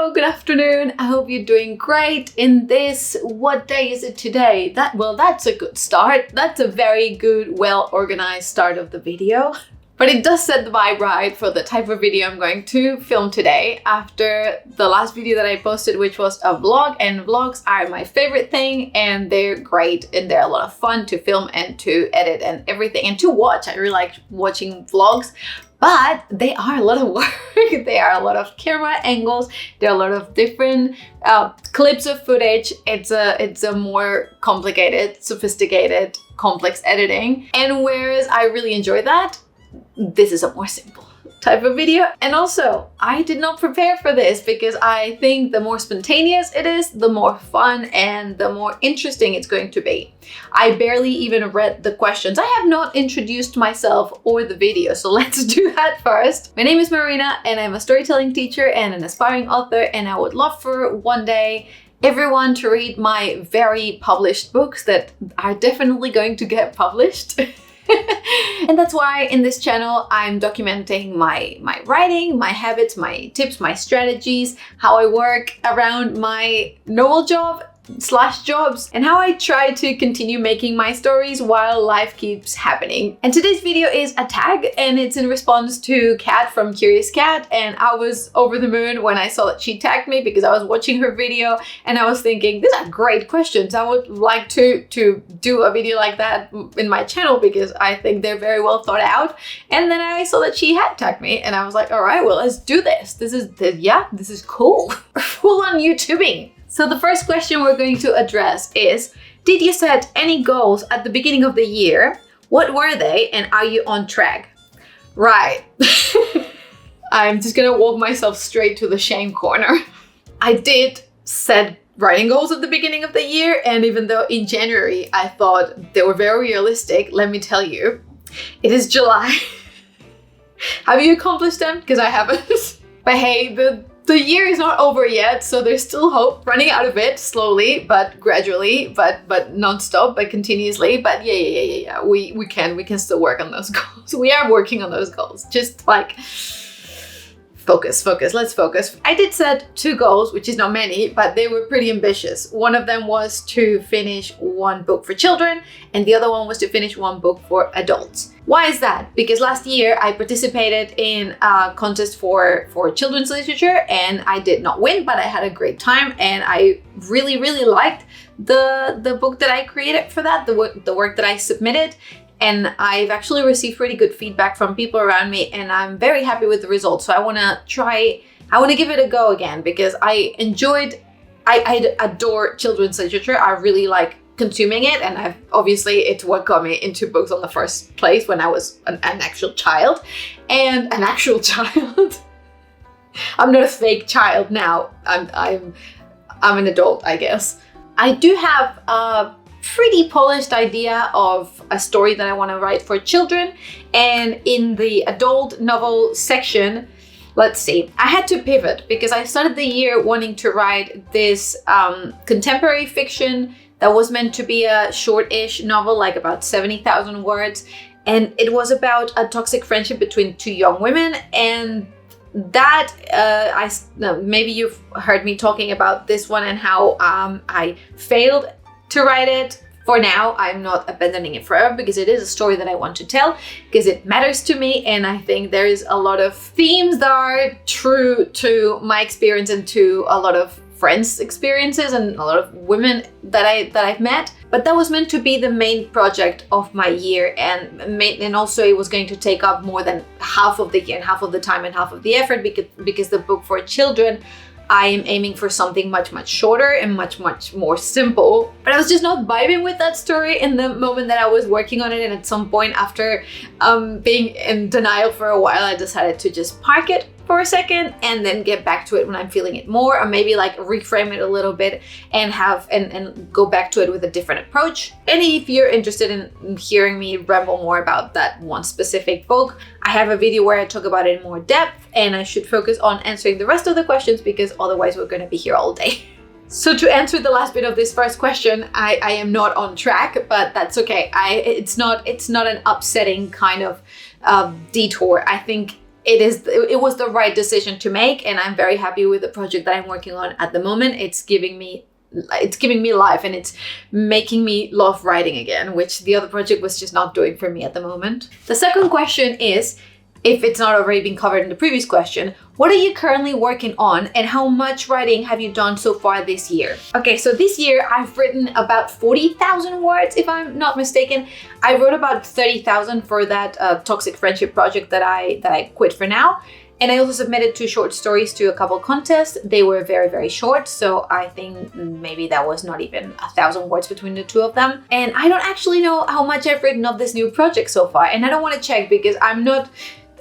Hello, good afternoon. I hope you're doing great in this, what day is it today? That's a good start. That's a very good, well-organized start of the video. But it does set the vibe right for the type of video I'm going to film today after the last video that I posted, which was a vlog, and vlogs are my favorite thing and they're great and they're a lot of fun to film and to edit and everything and to watch. I really like watching vlogs. But they are a lot of work. They are a lot of camera angles. There are a lot of different clips of footage. It's a more complicated, sophisticated, complex editing. And whereas I really enjoy that, this is a more simple type of video. And also, I did not prepare for this because I think the more spontaneous it is, the more fun and the more interesting it's going to be. I barely even read the questions. I have not introduced myself or the video, so let's do that first. My name is Marina and I'm a storytelling teacher and an aspiring author, and I would love for one day everyone to read my very published books that are definitely going to get published. And that's why in this channel I'm documenting my writing, my habits, my tips, my strategies, how I work around my normal job / jobs, and how I try to continue making my stories while life keeps happening. And today's video is a tag, and it's in response to Kat from Curious Cat, and I was over the moon when I saw that she tagged me because I was watching her video and I was thinking, these are great questions. I would like to do a video like that in my channel because I think they're very well thought out. And then I saw that she had tagged me and I was like, all right, well, let's do this. This is cool. Full on YouTubing. So the first question we're going to address is, did you set any goals at the beginning of the year? What were they, and are you on track? Right. I'm just gonna walk myself straight to the shame corner. I did set writing goals at the beginning of the year, and even though in January I thought they were very realistic, let me tell you, it is July. Have you accomplished them? Because I haven't. But hey, the year is not over yet, so there's still hope. Running out of it slowly, but gradually, but non-stop, but continuously. But yeah. We can still work on those goals. We are working on those goals. Just like focus. Let's focus. I did set 2 goals, which is not many, but they were pretty ambitious. One of them was to finish 1 book for children, and the other one was to finish 1 book for adults. Why is that? Because last year I participated in a contest for children's literature and I did not win, but I had a great time and I really liked the book that I created for that, the work that I submitted. And I've actually received pretty good feedback from people around me and I'm very happy with the results. So I want to give it a go again because I adore children's literature. I really like consuming it, and it's what got me into books in the first place when I was an actual child. And an actual child. I'm not a fake child now. I'm an adult, I guess. I do have a pretty polished idea of a story that I want to write for children, and in the adult novel section, let's see, I had to pivot because I started the year wanting to write this contemporary fiction that was meant to be a short-ish novel, like about 70,000 words. And it was about a toxic friendship between 2 young women. And that, maybe you've heard me talking about this one and how I failed to write it. For now, I'm not abandoning it forever because it is a story that I want to tell, because it matters to me. And I think there is a lot of themes that are true to my experience and to a lot of friends' experiences and a lot of women that I've met. But that was meant to be the main project of my year, and also it was going to take up more than half of the year and half of the time and half of the effort because the book for children, I am aiming for something much shorter and much more simple. But I was just not vibing with that story in the moment that I was working on it, and at some point after being in denial for a while, I decided to just park it for a second and then get back to it when I'm feeling it more, or maybe like reframe it a little bit and go back to it with a different approach. And if you're interested in hearing me ramble more about that one specific book, I have a video where I talk about it in more depth, and I should focus on answering the rest of the questions because otherwise we're going to be here all day. So to answer the last bit of this first question, I am not on track, but that's okay. It's not an upsetting kind of detour. I think it was the right decision to make, and I'm very happy with the project that I'm working on at the moment. It's giving me life, and it's making me love writing again, which the other project was just not doing for me at the moment. The second question is, if it's not already been covered in the previous question, what are you currently working on and how much writing have you done so far this year? Okay, so this year I've written about 40,000 words, if I'm not mistaken. I wrote about 30,000 for that toxic friendship project that I quit for now. And I also submitted 2 short stories to a couple contests. They were very, very short, so I think maybe that was not even 1,000 words between the 2 of them. And I don't actually know how much I've written of this new project so far, and I don't want to check because I'm not...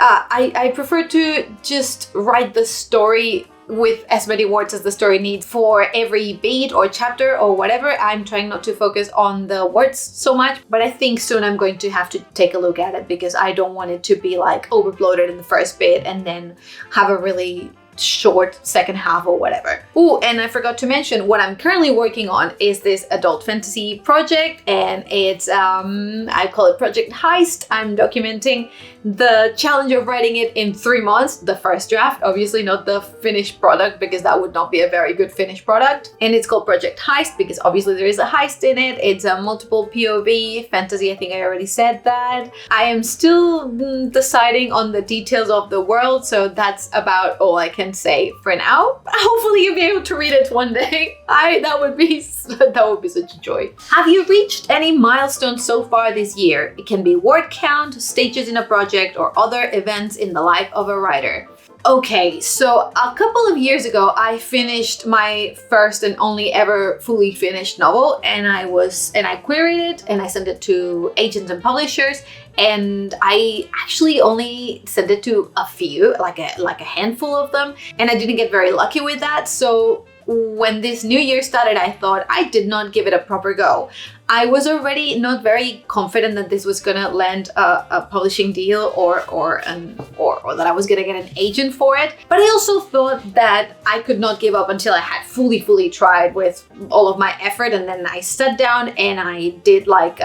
I prefer to just write the story with as many words as the story needs for every beat or chapter or whatever. I'm trying not to focus on the words so much, but I think soon I'm going to have to take a look at it because I don't want it to be like overbloated in the first bit and then have a really short second half or whatever. Oh, and I forgot to mention what I'm currently working on is this adult fantasy project, and it's I call it Project Heist. I'm documenting the challenge of writing it in 3 months, the first draft, obviously not the finished product because that would not be a very good finished product. And it's called Project Heist because obviously there is a heist in it. It's a multiple POV fantasy. I think I already said that. I am still deciding on the details of the world, so that's about all I can say for now. Hopefully you'll be able to read it one day. That would be such a joy. Have you reached any milestones so far this year? It can be word count, stages in a project, or other events in the life of a writer. Okay, so a couple of years ago, I finished my first and only ever fully finished novel, and I queried it and I sent it to agents and publishers, and I actually only sent it to a few, like a handful of them, and I didn't get very lucky with that. So when this new year started, I thought I did not give it a proper go. I was already not very confident that this was gonna land a publishing deal or that I was gonna get an agent for it. But I also thought that I could not give up until I had fully tried with all of my effort. And then I sat down and I did like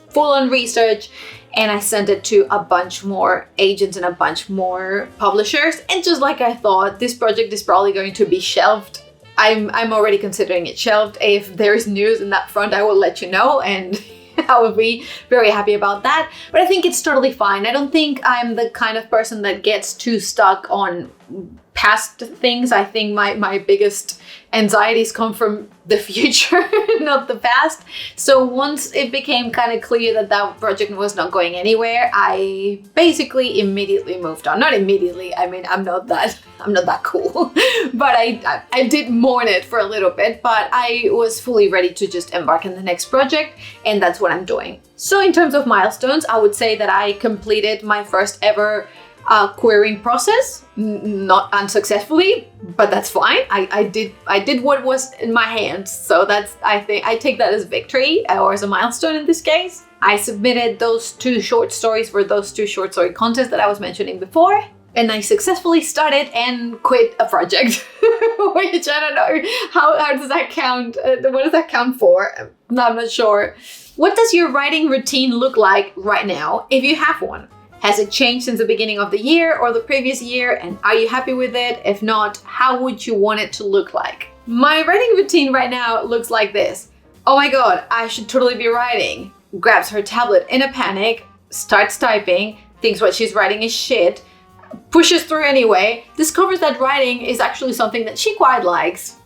full-on research, and I sent it to a bunch more agents and a bunch more publishers. And just like I thought, this project is probably going to be shelved. I'm already considering it shelved. If there is news in that front, I will let you know, and I would be very happy about that. But I think it's totally fine. I don't think I'm the kind of person that gets too stuck on past things. I think my biggest anxieties come from the future, not the past. So once it became kind of clear that that project was not going anywhere, I basically immediately moved on. Not immediately, I mean, I'm not that cool, but I did mourn it for a little bit, but I was fully ready to just embark on the next project, and that's what I'm doing. So in terms of milestones, I would say that I completed my first ever querying process, not unsuccessfully, but that's fine. I did what was in my hands, so that's, I think I take that as victory or as a milestone in this case. I submitted those 2 short stories for those 2 short story contests that I was mentioning before, and I successfully started and quit a project, which I don't know how does that count. What does that count for? I'm not sure. What does your writing routine look like right now, if you have one? Has it changed since the beginning of the year or the previous year? And are you happy with it? If not, how would you want it to look like? My writing routine right now looks like this. Oh my God, I should totally be writing. Grabs her tablet in a panic, starts typing, thinks what she's writing is shit, pushes through anyway, discovers that writing is actually something that she quite likes,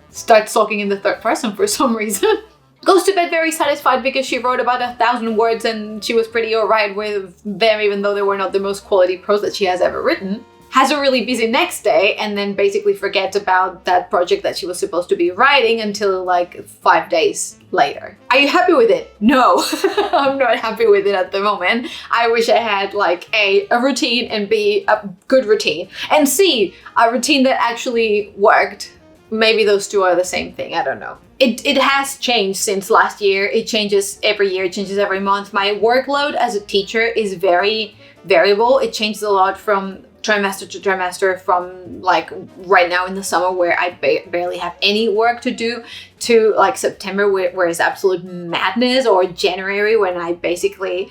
starts talking in the third person for some reason. Goes to bed very satisfied because she wrote about 1,000 words and she was pretty alright with them, even though they were not the most quality prose that she has ever written. Has a really busy next day and then basically forgets about that project that she was supposed to be writing until like 5 days later. Are you happy with it? No, I'm not happy with it at the moment. I wish I had like A, a routine, and B, a good routine, and C, a routine that actually worked. Maybe those 2 are the same thing, I don't know. It has changed since last year. It changes every year, it changes every month. My workload as a teacher is very variable. It changes a lot from trimester to trimester, from like right now in the summer where I barely have any work to do, to like September where it's absolute madness, or January when I basically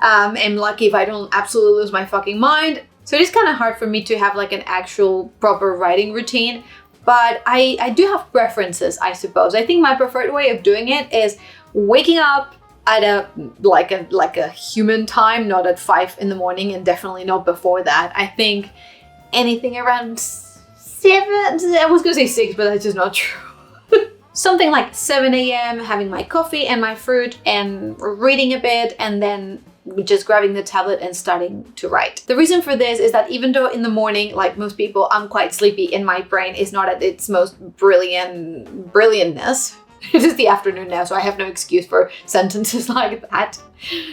am lucky if I don't absolutely lose my fucking mind. So it is kind of hard for me to have like an actual proper writing routine, but I do have preferences, I suppose. I think my preferred way of doing it is waking up at a human time, not at 5 in the morning, and definitely not before that. I think anything around 7, I was gonna say 6, but that's just not true. Something like 7 a.m, having my coffee and my fruit and reading a bit, and then just grabbing the tablet and starting to write. The reason for this is that even though in the morning, like most people, I'm quite sleepy and my brain is not at its most brilliantness. It is the afternoon now, so I have no excuse for sentences like that.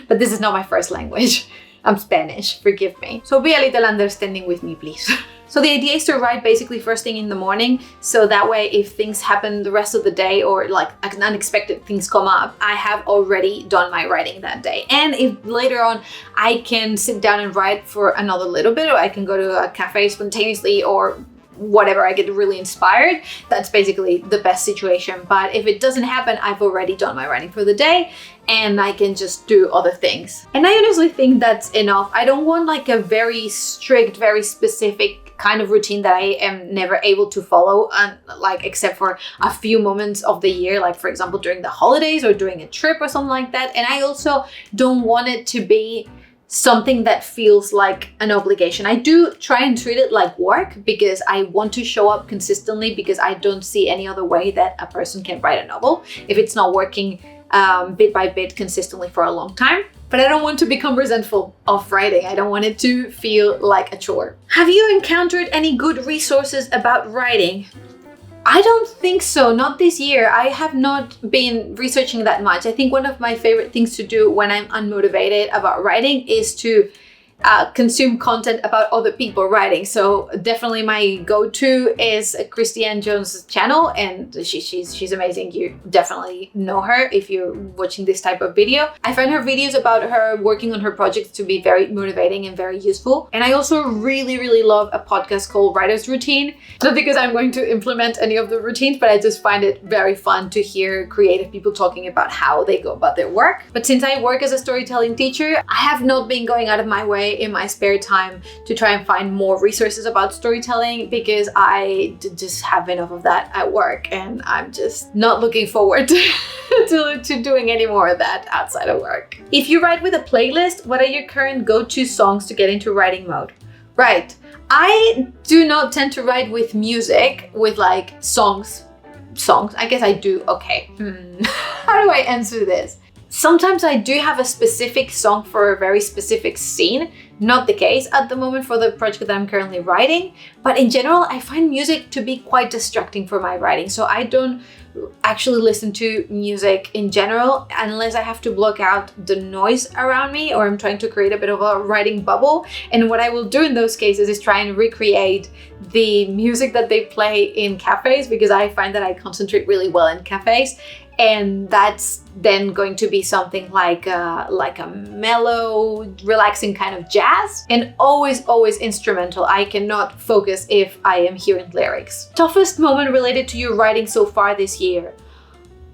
But this is not my first language. I'm Spanish, forgive me. So be a little understanding with me, please. So the idea is to write basically first thing in the morning, so that way if things happen the rest of the day or like unexpected things come up, I have already done my writing that day. And if later on I can sit down and write for another little bit, or I can go to a cafe spontaneously or whatever, I get really inspired, that's basically the best situation. But if it doesn't happen, I've already done my writing for the day and I can just do other things. And I honestly think that's enough. I don't want like a very strict, very specific kind of routine that I am never able to follow, like except for a few moments of the year, like for example during the holidays or during a trip or something like that. And I also don't want it to be something that feels like an obligation. I do try and treat it like work because I want to show up consistently, because I don't see any other way that a person can write a novel if it's not working bit by bit consistently for a long time. But I don't want to become resentful of writing. I don't want it to feel like a chore. Have you encountered any good resources about writing? I don't think so, not this year. I have not been researching that much. I think one of my favorite things to do when I'm unmotivated about writing is to consume content about other people writing. So definitely my go-to is Christiane Jones' channel, and she's amazing. You definitely know her if you're watching this type of video. I find her videos about her working on her projects to be very motivating and very useful. And I also really love a podcast called Writer's Routine. Not because I'm going to implement any of the routines, but I just find it very fun to hear creative people talking about how they go about their work. But since I work as a storytelling teacher, I have not been going out of my way in my spare time to try and find more resources about storytelling, because I just have enough of that at work and I'm just not looking forward to doing any more of that outside of work. If you write with a playlist, what are your current go-to songs to get into writing mode? Right, I do not tend to write with music, with like songs. I guess I do. Okay, how do I answer this? Sometimes I do have a specific song for a very specific scene. Not the case at the moment for the project that I'm currently writing, but in general, I find music to be quite distracting for my writing. So I don't actually listen to music in general unless I have to block out the noise around me, or I'm trying to create a bit of a writing bubble. And what I will do in those cases is try and recreate the music that they play in cafes, because I find that I concentrate really well in cafes. And that's then going to be something like a mellow, relaxing kind of jazz, and always instrumental. I cannot focus if I am hearing lyrics. Toughest moment related to your writing so far this year?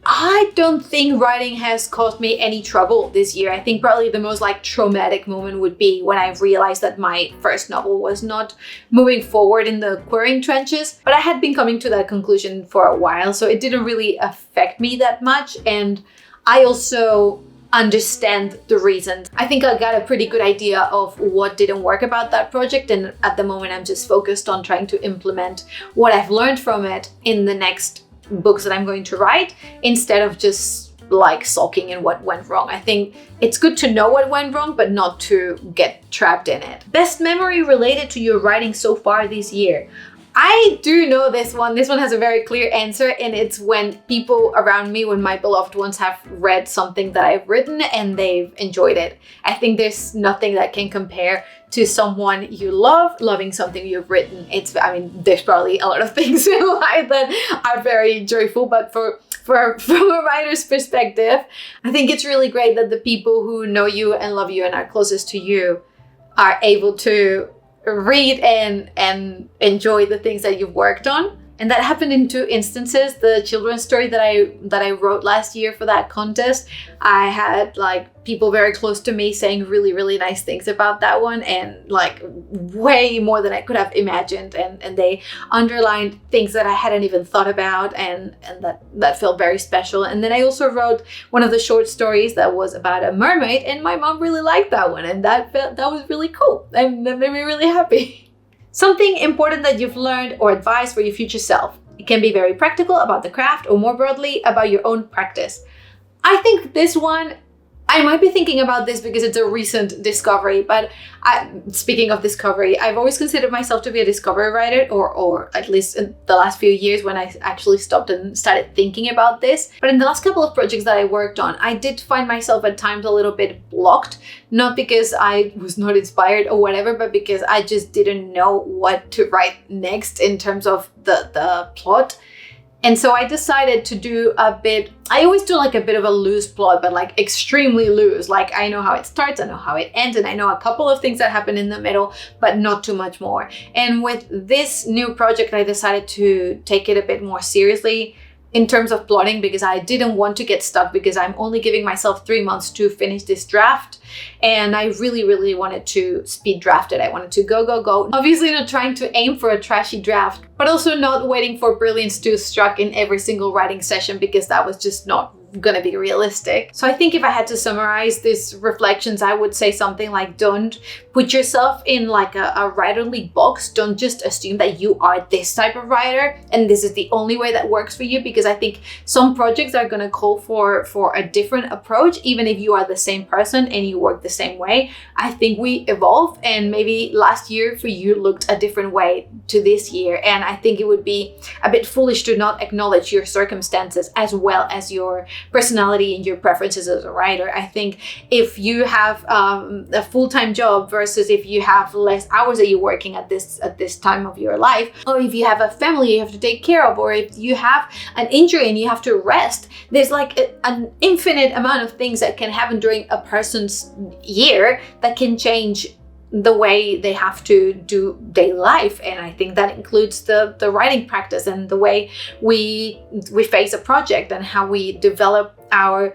I don't think writing has caused me any trouble this year. I think probably the most like traumatic moment would be when I realized that my first novel was not moving forward in the querying trenches. But I had been coming to that conclusion for a while, so it didn't really affect me that much. And I also understand the reasons. I think I got a pretty good idea of what didn't work about that project, and at the moment I'm just focused on trying to implement what I've learned from it in the next books that I'm going to write, instead of just like sulking in what went wrong. I think it's good to know what went wrong, but not to get trapped in it. Best memory related to your writing so far this year? I do know this one. This one has a very clear answer, and it's when people around me, when my beloved ones have read something that I've written and they've enjoyed it. I think there's nothing that can compare to someone you love loving something you've written. There's probably a lot of things in life that are very joyful, but from a writer's perspective, I think it's really great that the people who know you and love you and are closest to you are able to read and enjoy the things that you've worked on. And that happened in 2 instances. The children's story that I wrote last year for that contest, I had like people very close to me saying really, really nice things about that one, and like way more than I could have imagined. And they underlined things that I hadn't even thought about, and that felt very special. And then I also wrote one of the short stories that was about a mermaid, and my mom really liked that one, and that was really cool, and that made me really happy. Something important that you've learned or advice for your future self. It can be very practical about the craft or more broadly about your own practice. I think this one, I might be thinking about this because it's a recent discovery, but speaking of discovery, I've always considered myself to be a discovery writer, or at least in the last few years when I actually stopped and started thinking about this. But in the last couple of projects that I worked on, I did find myself at times a little bit blocked, not because I was not inspired or whatever, but because I just didn't know what to write next in terms of the plot. And so I decided to do I always do like a bit of a loose plot, but like extremely loose. Like I know how it starts, I know how it ends, and I know a couple of things that happen in the middle, but not too much more. And with this new project, I decided to take it a bit more seriously in terms of plotting, because I didn't want to get stuck, because I'm only giving myself 3 months to finish this draft. And I really, really wanted to speed draft it. I wanted to go. Obviously not trying to aim for a trashy draft, but also not waiting for brilliance to strike in every single writing session, because that was just not gonna be realistic. So I think if I had to summarize these reflections, I would say something like, don't put yourself in like a writerly box. Don't just assume that you are this type of writer and this is the only way that works for you, because I think some projects are gonna call for a different approach, even if you are the same person and you work the same way. I think we evolve, and maybe last year for you looked a different way to this year. And I think it would be a bit foolish to not acknowledge your circumstances as well as your personality and your preferences as a writer. I think if you have a full-time job versus if you have less hours that you're working at this time of your life, or if you have a family you have to take care of, or if you have an injury and you have to rest, there's like an infinite amount of things that can happen during a person's year that can change the way they have to do daily life. And I think that includes the writing practice and the way we face a project and how we develop our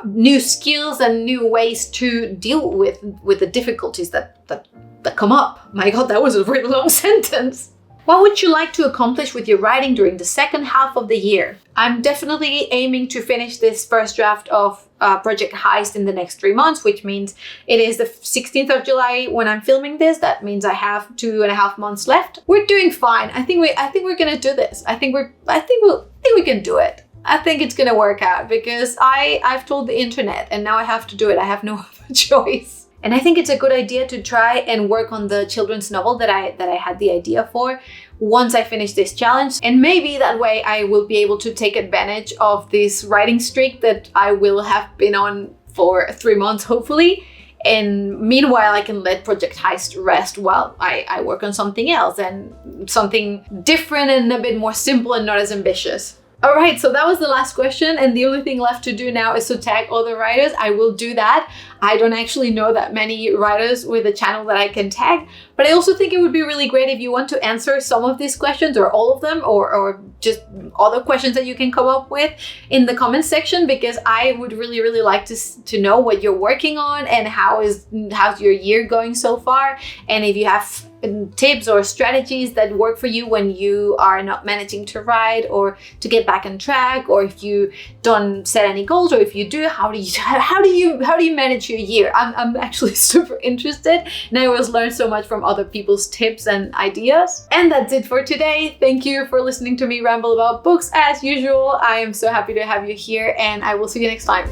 new skills and new ways to deal with the difficulties that come up. My God, that was a really long sentence. What would you like to accomplish with your writing during the second half of the year? I'm definitely aiming to finish this first draft of Project Heist in the next 3 months, which means it is the 16th of July when I'm filming this. That means I have 2.5 months left. We're doing fine. I think we're gonna do this. I think we can do it. I think it's gonna work out, because I've told the internet and now I have to do it. I have no other choice. And I think it's a good idea to try and work on the children's novel that I had the idea for once I finish this challenge. And maybe that way I will be able to take advantage of this writing streak that I will have been on for 3 months, hopefully. And meanwhile, I can let Project Heist rest while I work on something else, and something different and a bit more simple and not as ambitious. All right, so that was the last question, and the only thing left to do now is to tag other writers. I will do that. I don't actually know that many writers with a channel that I can tag, but I also think it would be really great if you want to answer some of these questions, or all of them, or just other questions that you can come up with in the comments section, because I would really, really like to know what you're working on and how's your year going so far, and if you have tips or strategies that work for you when you are not managing to write or to get back on track, or if you don't set any goals, or if you do, how do you manage your year? I'm actually super interested, and I always learn so much from other people's tips and ideas. And that's it for today. Thank you for listening to me ramble about books as usual. I am so happy to have you here, and I will see you next time.